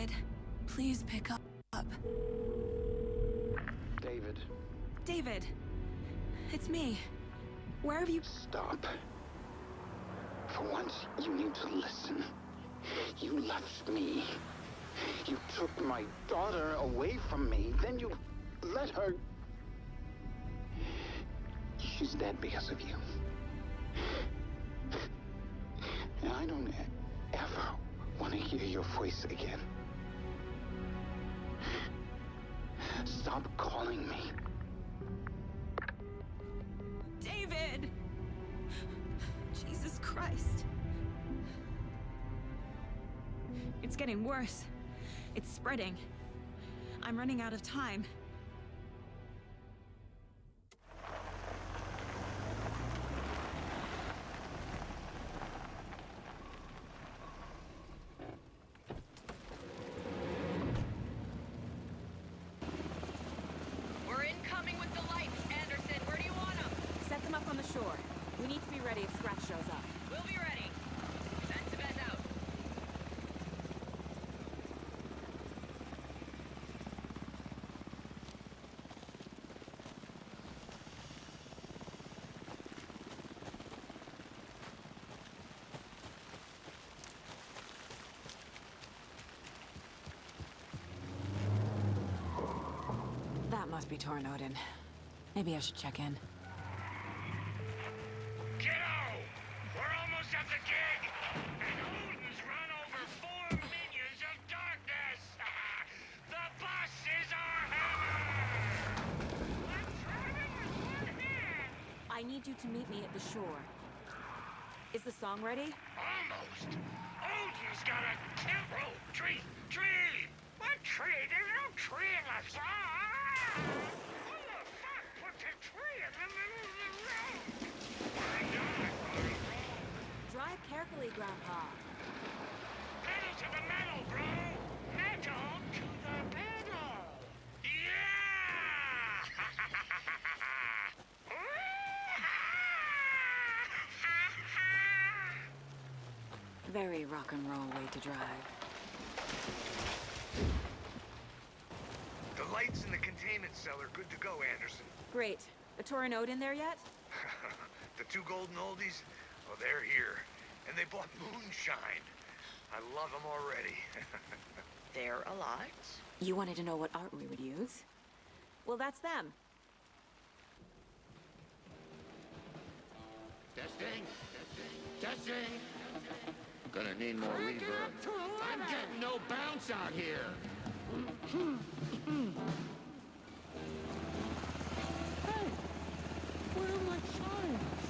David, please pick up. David. David, it's me. Where have you... Stop. For once, you need to listen. You left me. You took my daughter away from me. Then you let her... She's dead because of you. And I don't ever want to hear your voice again. Stop calling me. David! Jesus Christ. It's getting worse. It's spreading. I'm running out of time. We're incoming with the lights, Anderson. Where do you want them? Set them up on the shore. We need to be ready if Scratch shows up. We'll be ready. Sensibez out. That must be Tornodin. Maybe I should check in. Kiddo! We're almost at the gig! And Odin's run over 4 minions of darkness! The bus is our hammer! Let's run it here! I need you to meet me at the shore. Is the song ready? Almost! Odin's got a tempo! Tree! What tree? There's no tree in the song! Who the fuck put the tree in the middle of the road? I know I brought it wrong. Drive carefully, Grandpa. Pedal to the metal, bro! Metal to the pedal! Yeah! Very rock and roll way to drive. The lights in the containment cell are good to go, Anderson. Great. A Tornod in there yet? The 2 golden oldies? Oh, they're here. And they bought moonshine. I love them already. They're a lot. You wanted to know what art we would use? Well, that's them. Testing. Gonna need more reverb. I'm getting no bounce out here. Hey, where are my chimes?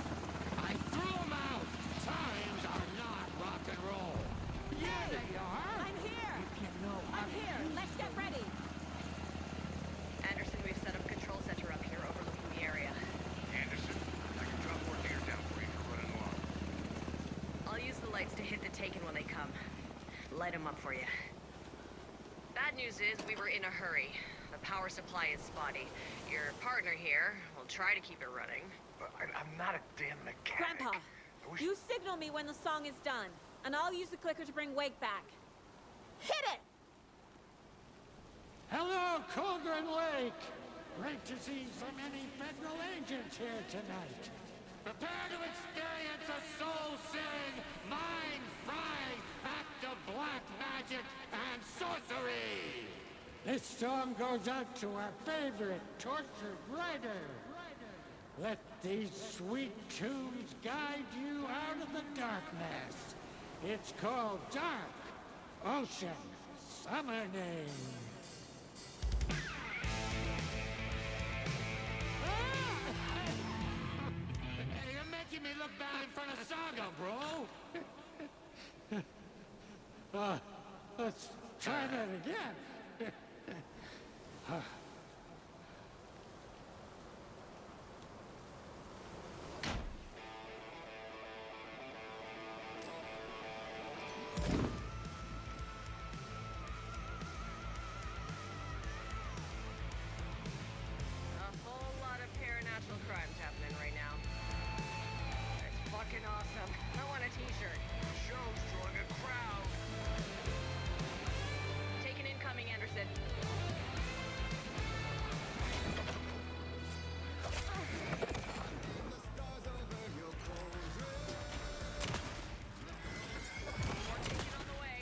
I threw them out. Chimes are not rock and roll. Yeah, they are. I'm here! If you know how I'm to here! use Let's get ready! Anderson, we've set up a control center up here overlooking the area. Anderson, I can drop more gear down for you if you're running along. I'll use the lights to hit the Taken when they come. Light them up for you. Bad news is we were in a hurry. The power supply is spotty. Your partner here will try to keep it running. But I'm not a damn mechanic. Grandpa, I wish... you signal me when the song is done, and I'll use the clicker to bring Wake back. Hit it! Hello, Cauldron Lake. Great to see so many federal agents here tonight. Prepare to experience a soul-searing, mind-frying act of black magic and sorcery! This song goes out to our favorite tortured writer. Let these sweet tunes guide you out of the darkness. It's called Dark Ocean Summoning. Hey, you're making me look bad in front of Saga, bro! Let's try that again. A whole lot of paranatural crimes happening right now. It's fucking awesome. I want a t-shirt. The show's drawing a crowd. Incoming, Anderson. More taken on the way.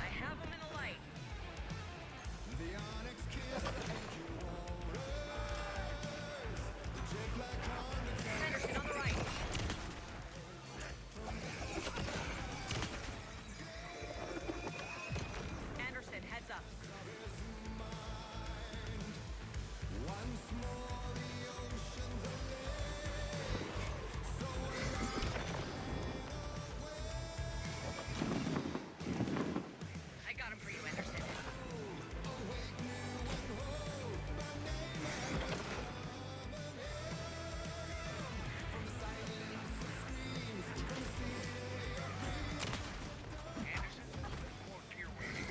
I have him in the light. Henderson on the right. Anderson, heads up. I got him for you, Anderson. Anderson, report to your waiting.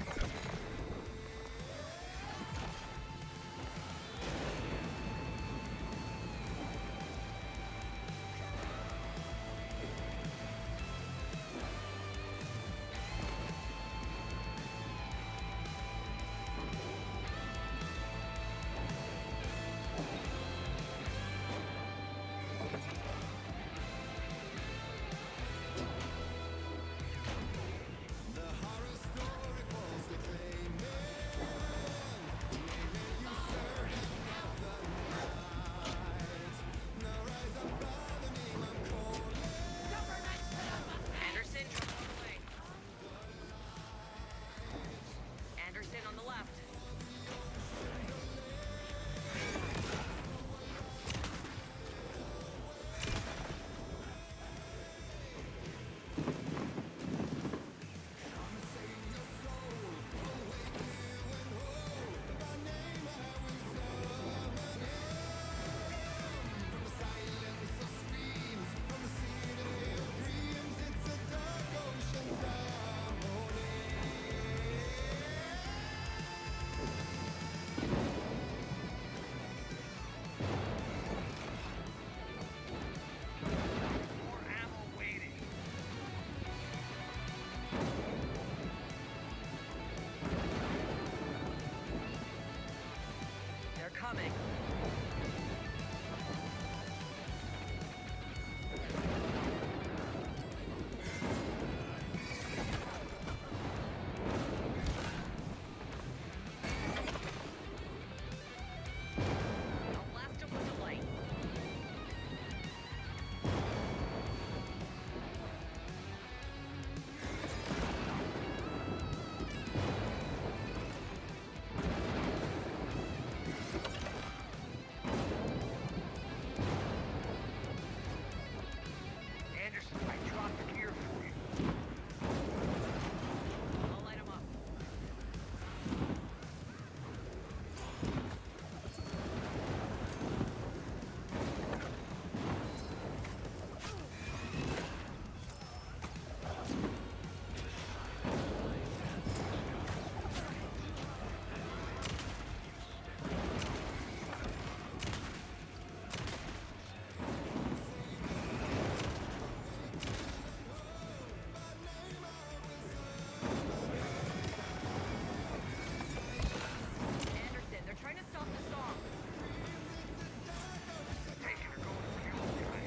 Anderson, trouble on the way. Anderson on the left. More ammo waiting. They're coming. I'll blast him with the light. Anderson, I dropped the gear for you. I'll light him up. Anderson, they're trying to stop the song. Taking her going to fuel guy.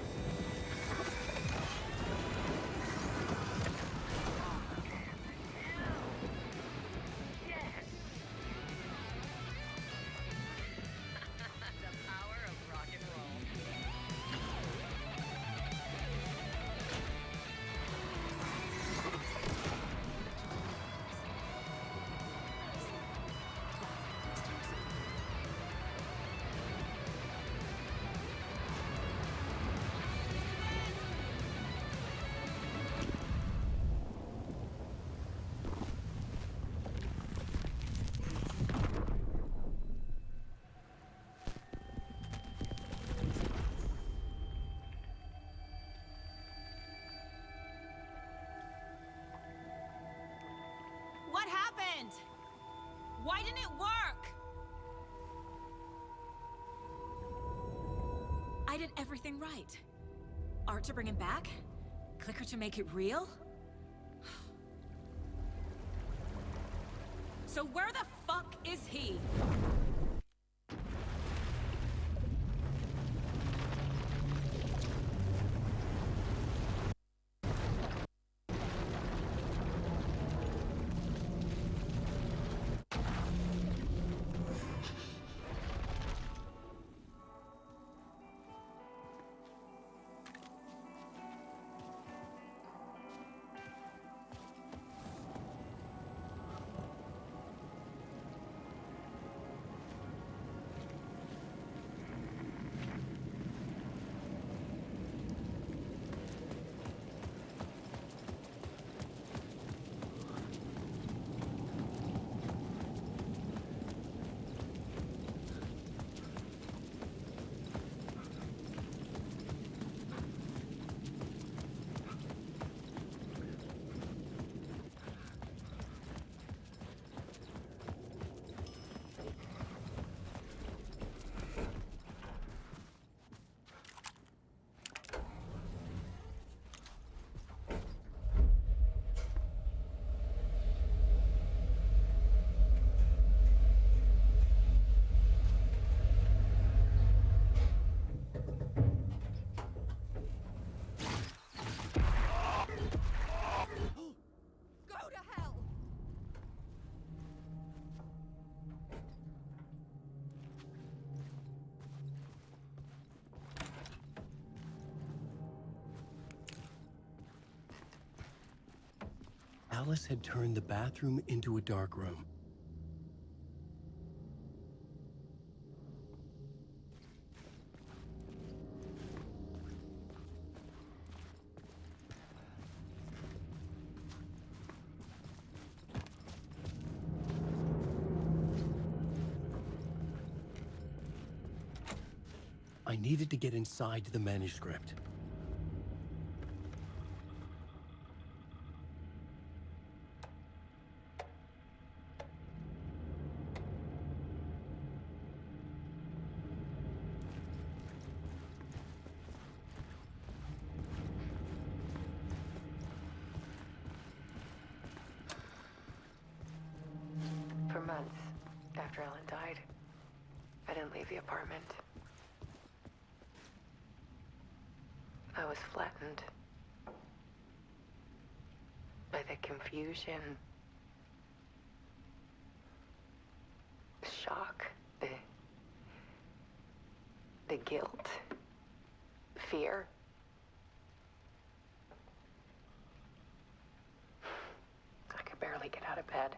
Yes! The power of rock and roll. What happened? Why didn't it work? I did everything right. Art to bring him back? Clicker to make it real? So where the fuck is he? Alice had turned the bathroom into a dark room. I needed to get inside the manuscript. For months after Ellen died, I didn't leave the apartment. I was flattened by the confusion, the shock, the guilt, fear. I could barely get out of bed.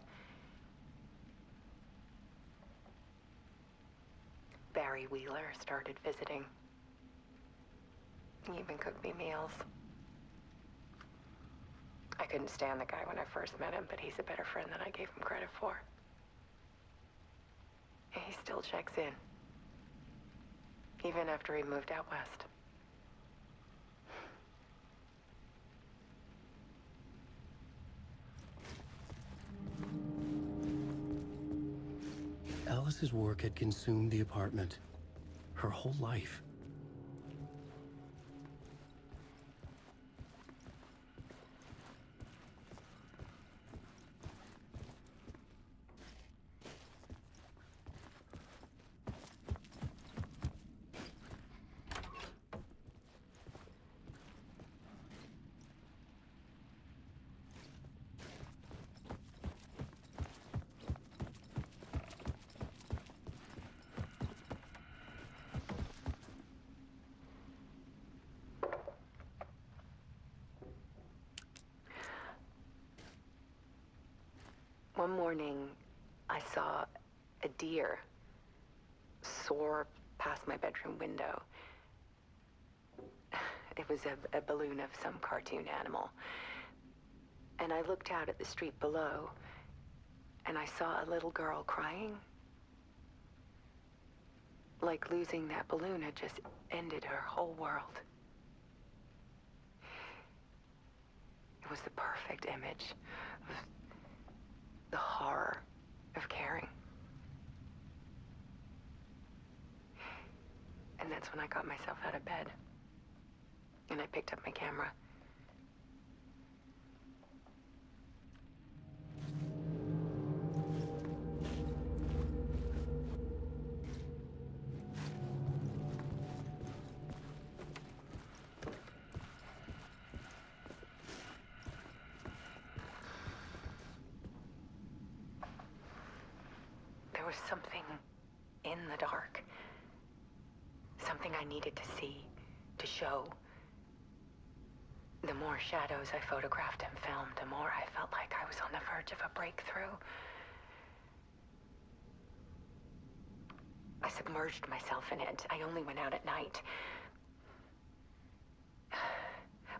Barry Wheeler started visiting. He even cooked me meals. I couldn't stand the guy when I first met him, but he's a better friend than I gave him credit for. And he still checks in, even after he moved out west. Alice's work had consumed the apartment, her whole life. One morning, I saw a deer soar past my bedroom window. It was a balloon of some cartoon animal. And I looked out at the street below, and I saw a little girl crying. Like losing that balloon had just ended her whole world. It was the perfect image of the horror of caring. And then That's when I got myself out of bed. And I picked up my camera. There was something in the dark. Something I needed to see, to show. The more shadows I photographed and filmed, the more I felt like I was on the verge of a breakthrough. I submerged myself in it. I only went out at night.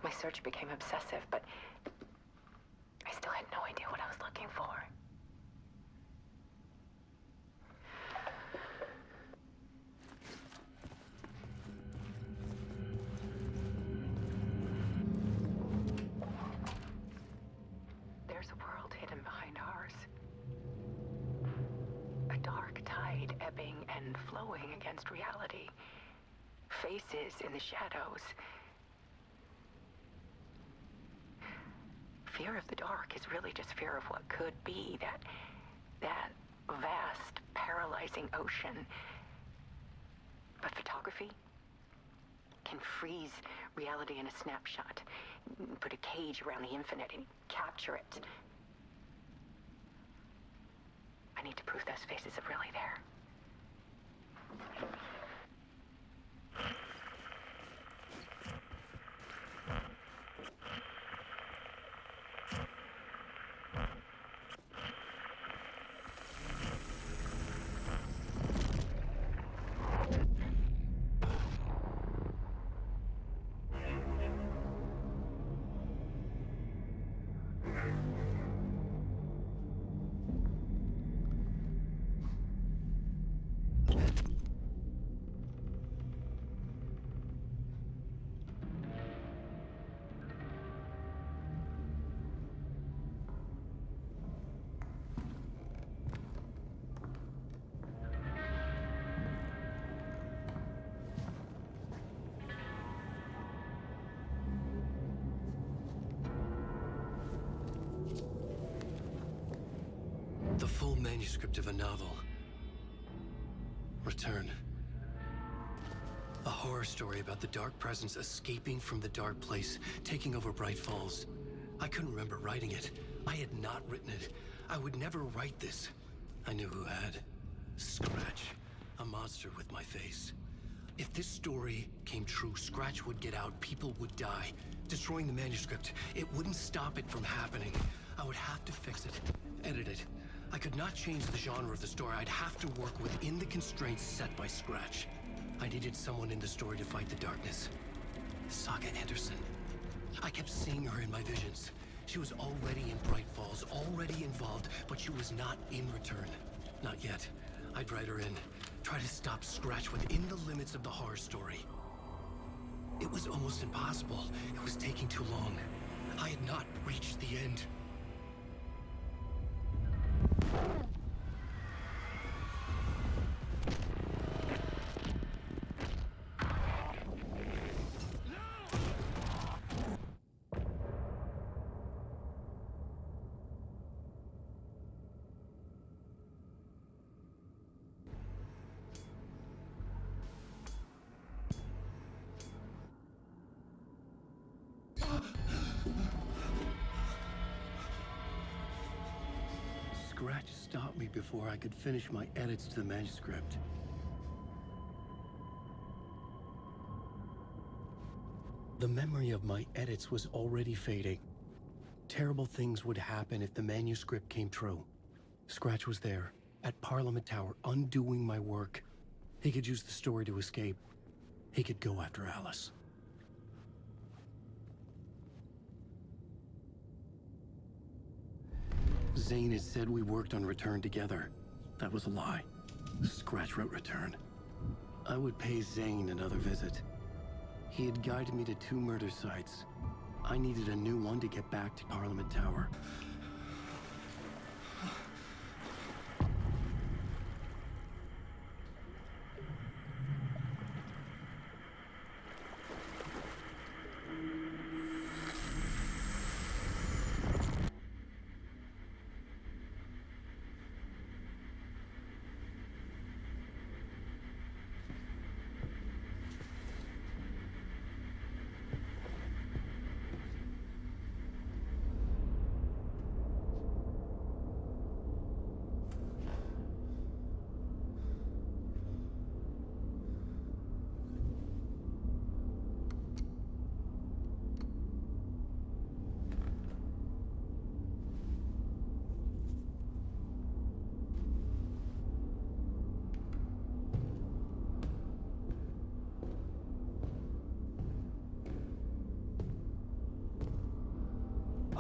My search became obsessive, but I still had no idea what I was looking for. There's a world hidden behind ours. A dark tide ebbing and flowing against reality. Faces in the shadows. Fear of the dark is really just fear of what could be, that vast, paralyzing ocean. But photography can freeze reality in a snapshot, put a cage around the infinite and capture it. I need to prove those faces are really there. The full manuscript of a novel. Return. A horror story about the dark presence escaping from the dark place, taking over Bright Falls. I couldn't remember writing it. I had not written it. I would never write this. I knew who had. Scratch. A monster with my face. If this story came true, Scratch would get out, people would die. Destroying the manuscript, it wouldn't stop it from happening. I would have to fix it, edit it. I could not change the genre of the story. I'd have to work within the constraints set by Scratch. I needed someone in the story to fight the darkness. Saga Anderson. I kept seeing her in my visions. She was already in Bright Falls, already involved, but she was not in Return. Not yet. I'd write her in. Try to stop Scratch within the limits of the horror story. It was almost impossible. It was taking too long. I had not reached the end. Scratch stopped me before I could finish my edits to the manuscript. The memory of my edits was already fading. Terrible things would happen if the manuscript came true. Scratch was there, at Parliament Tower, undoing my work. He could use the story to escape. He could go after Alice. Zane had said we worked on Return together. That was a lie. Scratch wrote Return. I would pay Zane another visit. He had guided me to 2 murder sites. I needed a new one to get back to Parliament Tower.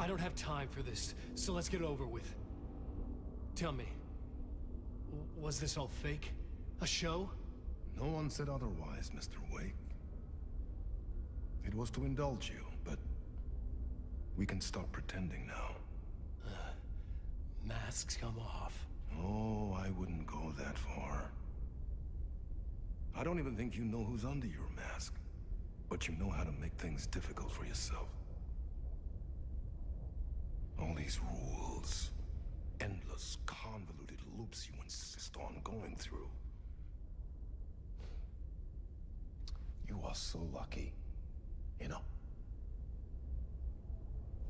don't have time for this, so let's get it over with. Tell me, was this all fake? A show? No one said otherwise, Mr. Wake. It was to indulge you, but we can stop pretending now. Masks come off. Oh, I wouldn't go that far. I don't even think you know who's under your mask, but you know how to make things difficult for yourself. All these rules, endless, convoluted loops you insist on going through. You are so lucky, you know?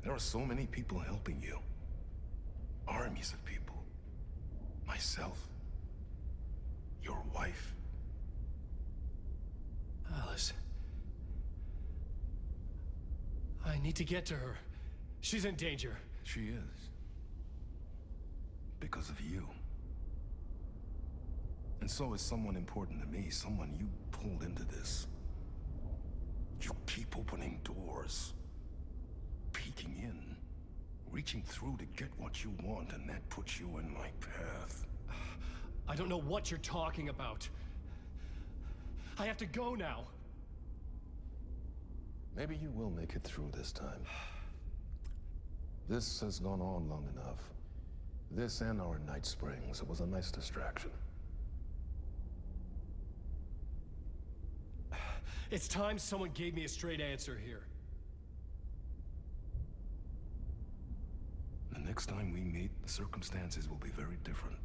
There are so many people helping you. Armies of people. Myself. Your wife. Alice. I need to get to her. She's in danger. She is. Because of you. And so is someone important to me, someone you pulled into this. You keep opening doors. Peeking in. Reaching through to get what you want, and that puts you in my path. I don't know what you're talking about. I have to go now. Maybe you will make it through this time. This has gone on long enough. This and our night springs. It was a nice distraction. It's time someone gave me a straight answer here. The next time we meet, the circumstances will be very different.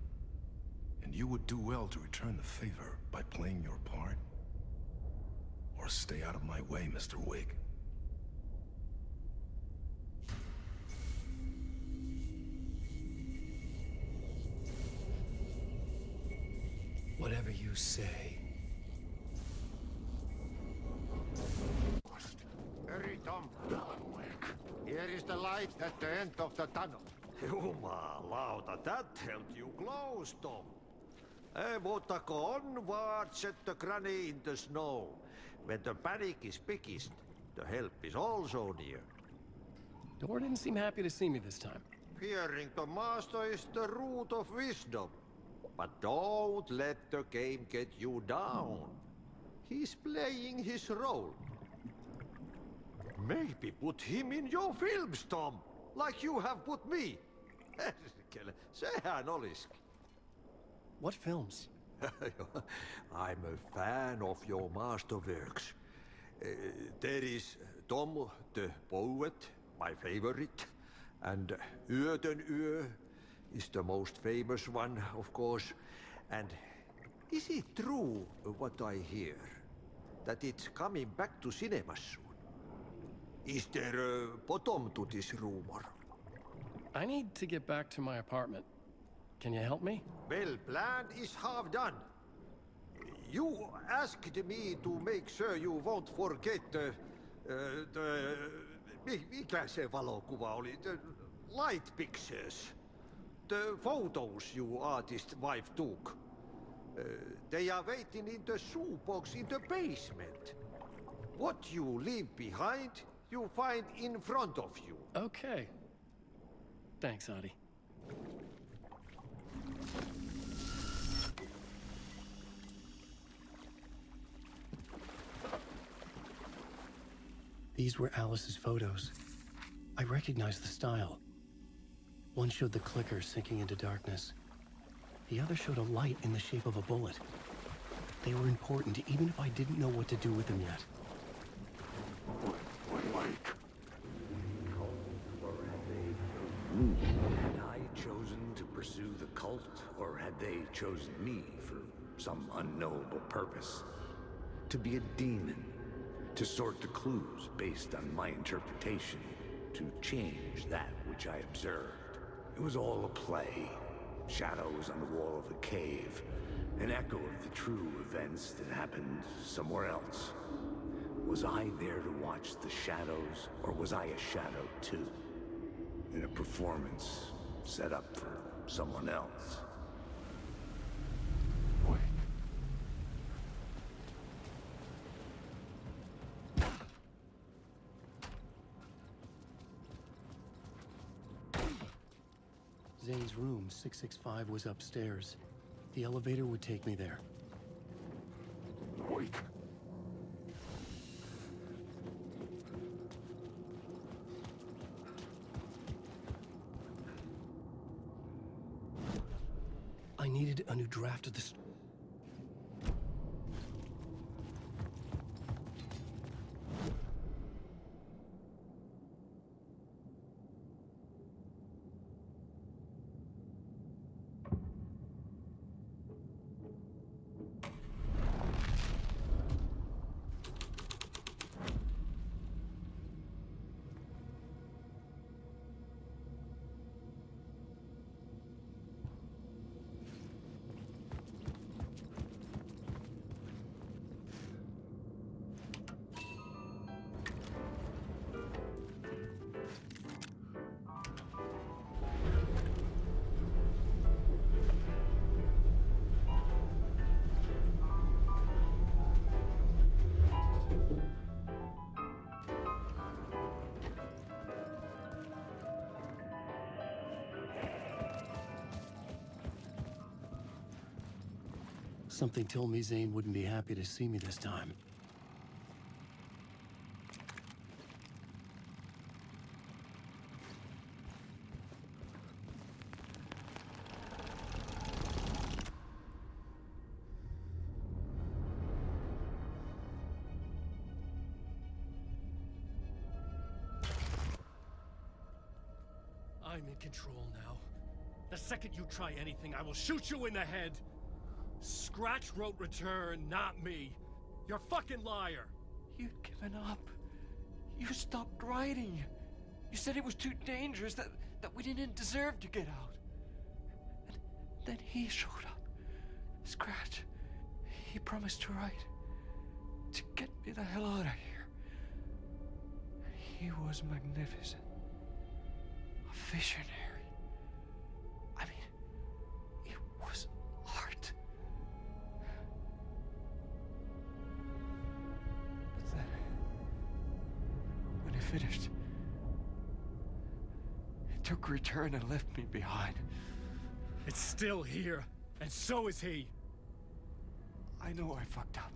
And you would do well to return the favor by playing your part. Or stay out of my way, Mr. Wake. Whatever you say. Hurry, Tom. Wake. Here is the light at the end of the tunnel. Jumalauta, that helped you close, Tom. Mutta go onwards, set the granny in the snow. When the panic is biggest, the help is also near. Door didn't seem happy to see me this time. Fearing the master is the root of wisdom. But don't let the game get you down. He's playing his role. Maybe put him in your films, Tom, like you have put me. Sehän oliski. What films? I'm a fan of your masterworks. There is Tom the Poet, my favorite, and Yöden Yö is the most famous one, of course. And is it true what I hear, that it's coming back to cinemas soon? Is there a bottom to this rumor? I need to get back to my apartment. Can you help me? Well, plan is half done. You asked me to make sure you won't forget mikä se valokuva oli? The light pictures. The photos you artist wife took. They are waiting in the shoebox in the basement. What you leave behind, you find in front of you. Okay. Thanks, Adi. These were Alice's photos. I recognized the style. One showed the clicker sinking into darkness. The other showed a light in the shape of a bullet. They were important, even if I didn't know what to do with them yet. Had I chosen to pursue the cult, or had they chosen me for some unknowable purpose? To be a demon, to sort the clues based on my interpretation, to change that which I observed. It was all a play. Shadows on the wall of a cave, an echo of the true events that happened somewhere else. Was I there to watch the shadows, or was I a shadow too? In a performance set up for someone else. Zane's room, 665, was upstairs. The elevator would take me there. Wait. I needed a new draft of the Something told me Zane wouldn't be happy to see me this time. I'm in control now. The second you try anything, I will shoot you in the head! Scratch wrote return, not me. You're a fucking liar. You'd given up. You stopped writing. You said it was too dangerous, that we didn't deserve to get out. And then he showed up. Scratch. He promised to write. To get me the hell out of here. He was magnificent. A visionary. I mean, it was art. But then, when he finished, he took return and left me behind. It's still here, and so is he. I know I fucked up.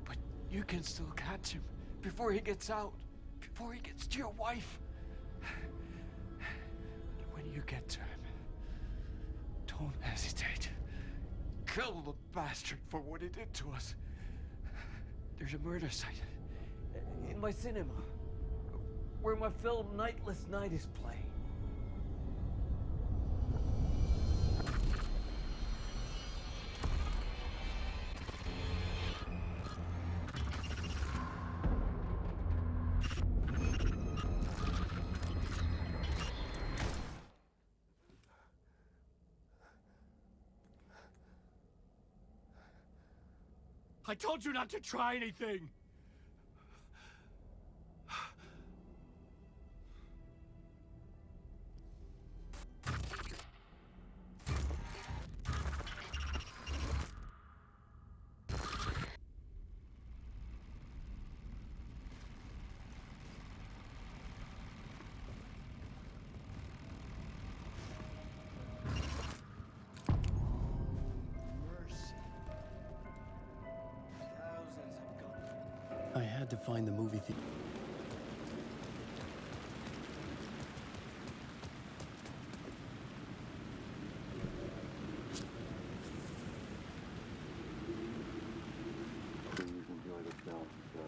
But you can still catch him before he gets out, before he gets to your wife. When you get to him, don't hesitate. Kill the bastard for what he did to us. There's a murder site in my cinema where my film Nightless Night is playing. I told you not to try anything! I had to find the movie theater. Please enjoy the film, sir.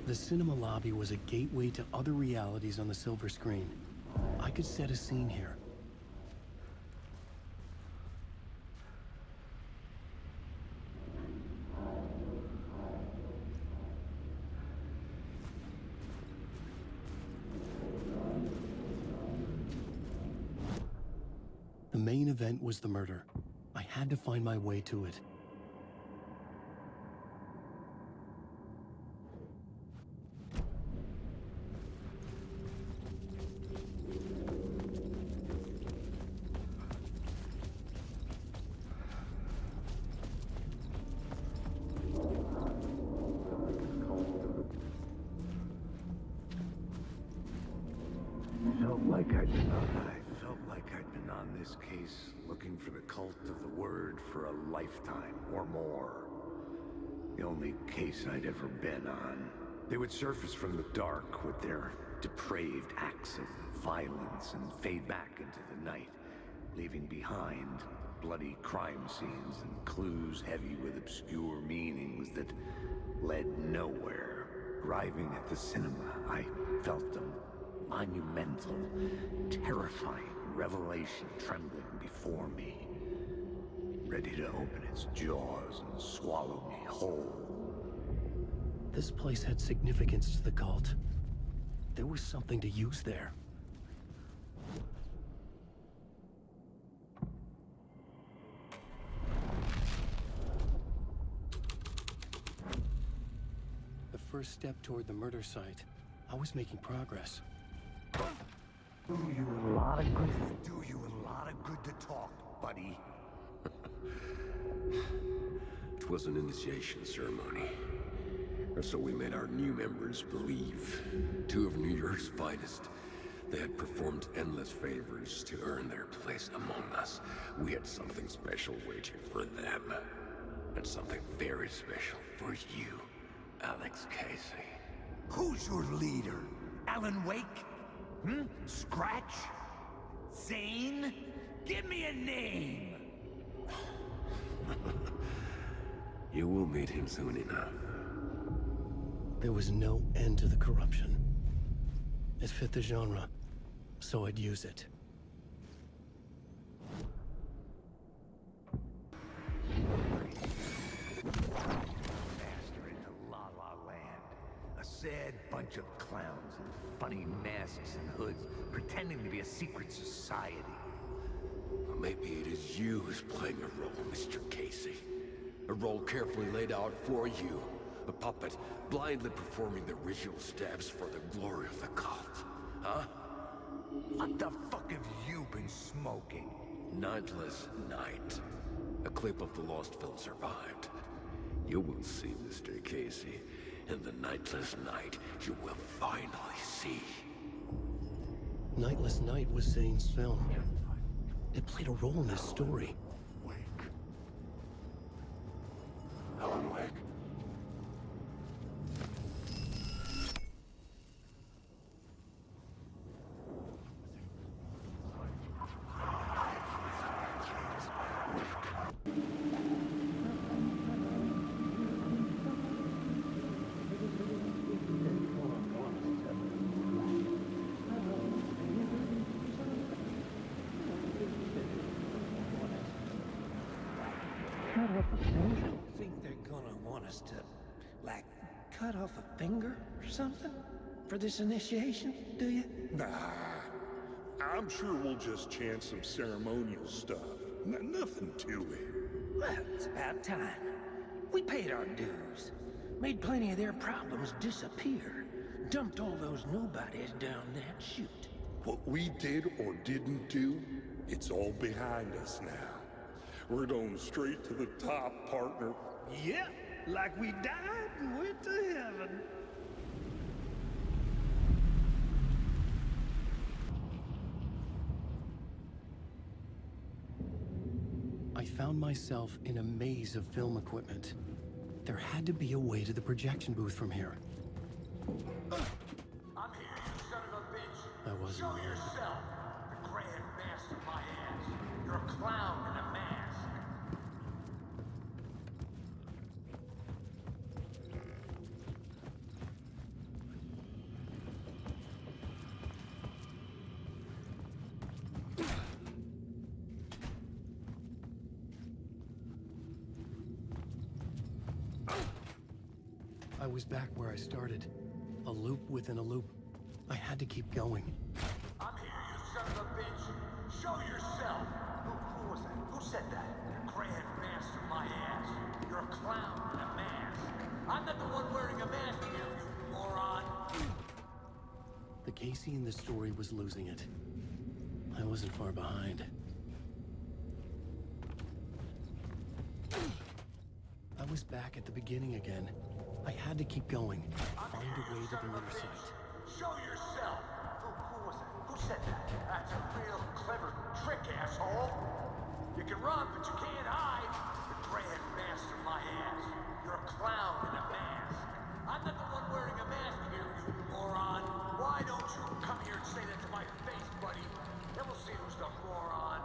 The cinema lobby was a gateway to other realities on the silver screen. I could set a scene here. The main event was the murder. I had to find my way to it. I felt like I'd been on this case looking for the cult of the word for a lifetime or more. The only case I'd ever been on. They would surface from the dark with their depraved acts of violence and fade back into the night, leaving behind bloody crime scenes and clues heavy with obscure meanings that led nowhere. Arriving at the cinema, I felt a monumental, terrifying revelation trembling before me, ready to open its jaws and swallow me whole. This place had significance to the cult. There was something to use there. The first step toward the murder site. I was making progress. Do you a lot of good to talk, buddy. It was an initiation ceremony. Or so we made our new members believe. Two of New York's finest. They had performed endless favors to earn their place among us. We had something special waiting for them. And something very special for you, Alex Casey. Who's your leader? Alan Wake? Scratch? Zane? Give me a name! You will meet him soon enough. There was no end to the corruption. It fit the genre, so I'd use it. Faster into La La Land. A sad bunch of clowns in funny masks and hoods, pretending to be a secret society. Maybe it is you who's playing a role, Mr. Casey. A role carefully laid out for you. A puppet, blindly performing the ritual steps for the glory of the cult. Huh? What the fuck have you been smoking? Nightless Night. A clip of the lost film survived. You will see, Mr. Casey. In the Nightless Night, you will finally see. Nightless Night was Zane's film. It played a role in this story. Alan Wake. You don't think they're gonna want us to, like, cut off a finger or something for this initiation, do you? Nah. I'm sure we'll just chant some ceremonial stuff. Nothing to it. Well, it's about time. We paid our dues. Made plenty of their problems disappear. Dumped all those nobodies down that chute. What we did or didn't do, it's all behind us now. We're going straight to the top, partner. Yep, like we died and went to heaven. I found myself in a maze of film equipment. There had to be a way to the projection booth from here. I'm here, you son of a bitch. I wasn't Show worried. yourself. The grand master of my ass. You're a clown in a mask. I was back where I started. A loop within a loop. I had to keep going. I'm here, you son of a bitch. Show yourself. Who was that? Who said that? The grand master of my ass. You're a clown in a mask. I'm not the one wearing a mask here, you moron. The Casey in the story was losing it. I wasn't far behind. I was back at the beginning again. I had to keep going. Find a way to the murder site. Show yourself. Who was that? Who said that? That's a real clever trick, asshole. You can run, but you can't hide. The Grand Master, my ass. You're a clown in a mask. I'm not the one wearing a mask here, you moron. Why don't you come here and say that to my face, buddy? Then we'll see who's the moron.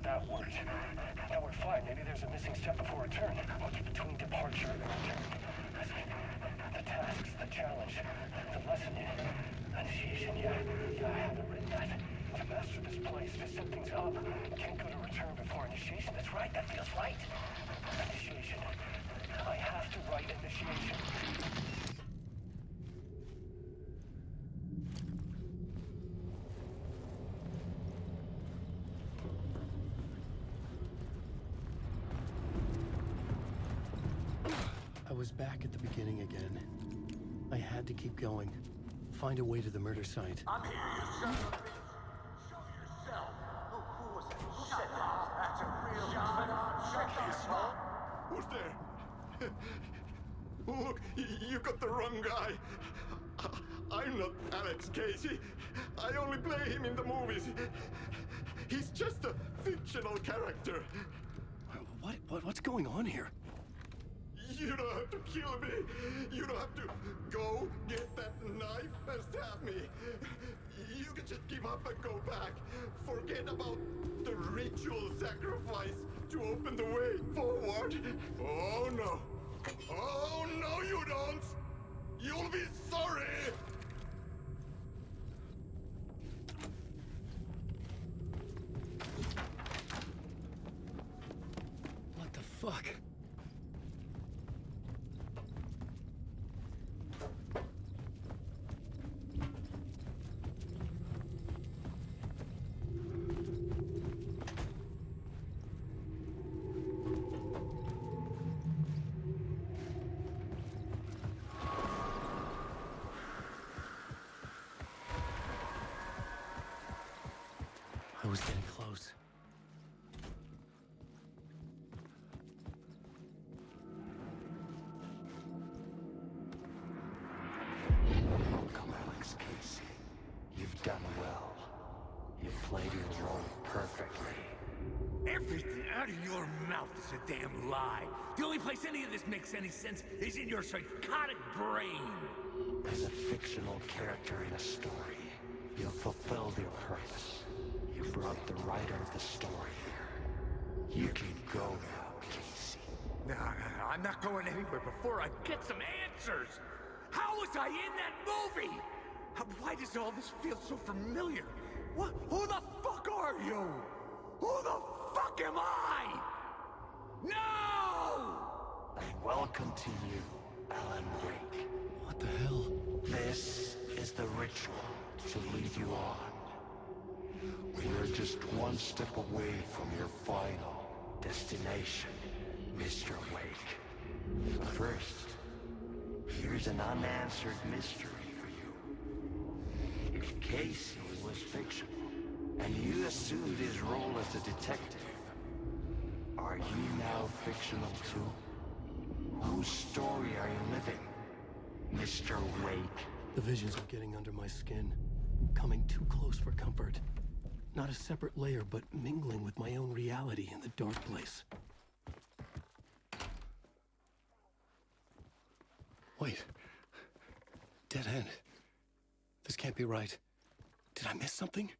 That worked. Now we're fine. Maybe there's a missing step before return. What's between departure and return? The tasks, the challenge, the lesson, initiation. Yeah, I haven't written that. To master this place, to set things up. Can't go to return before initiation. That's right. That feels right. Initiation. I have to write initiation. I was back at the beginning again. I had to keep going. Find a way to the murder site. I'm here, you son of a bitch. Show yourself. Who was it? Who said that? That's a real shut up. Who's there? Look, you got the wrong guy. I'm not Alex Casey. I only play him in the movies. He's just a fictional character. What's going on here? You don't have to kill me. You don't have to go get that knife and stab me. You can just give up and go back. Forget about the ritual sacrifice to open the way forward. Oh no. Oh no, you don't. You'll be sorry. What the fuck? I was getting close. Welcome, Alex Casey. You've done well. You've played your role perfectly. Everything out of your mouth is a damn lie. The only place any of this makes any sense is in your psychotic brain. As a fictional character in a story, you've fulfilled your purpose. You brought the writer of the story here. You can go now, Casey. No, I'm not going anywhere before I get some answers. How was I in that movie? Why does all this feel so familiar? What? Who the fuck are you? Who the fuck am I? No! And welcome to you, Alan Wake. What the hell? This is the ritual to lead you on. We're just one step away from your final destination, Mr. Wake. But first, here's an unanswered mystery for you. If Casey was fictional, and you assumed his role as a detective, are you now fictional too? Whose story are you living, Mr. Wake? The visions are getting under my skin, coming too close for comfort. Not a separate layer, but mingling with my own reality in the dark place. Wait. Dead end. This can't be right. Did I miss something?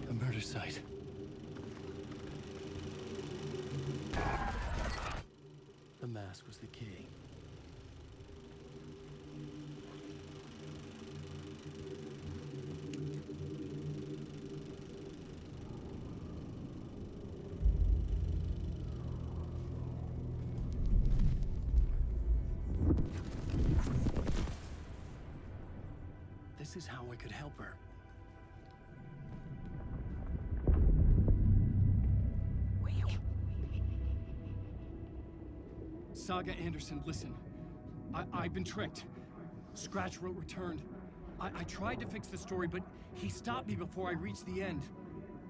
A murder site. The mask was the key. This is how I could help her. Saga Anderson, listen. I've been tricked. Scratch wrote returned. I tried to fix the story, but he stopped me before I reached the end.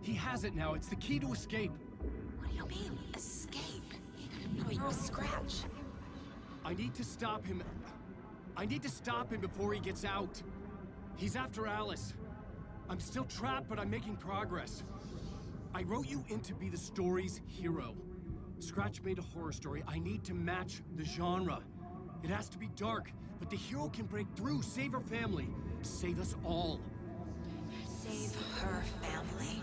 He has it now. It's the key to escape. What do you mean, escape? No, you're a Scratch. I need to stop him. I need to stop him before he gets out. He's after Alice. I'm still trapped, but I'm making progress. I wrote you in to be the story's hero. Scratch made a horror story. I need to match the genre. It has to be dark, but the hero can break through, save her family, save us all. Save her family?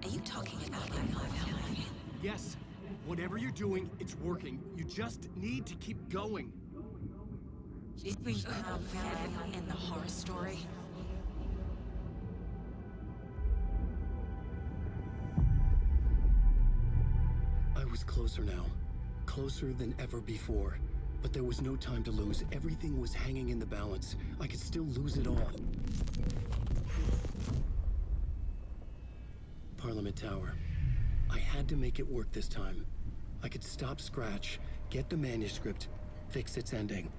Are you talking about my family? Yes. Whatever you're doing, it's working. You just need to keep going. Did we have family in the horror story? I was closer now. Closer than ever before. But there was no time to lose. Everything was hanging in the balance. I could still lose it all. Parliament Tower. I had to make it work this time. I could stop Scratch, get the manuscript, fix its ending.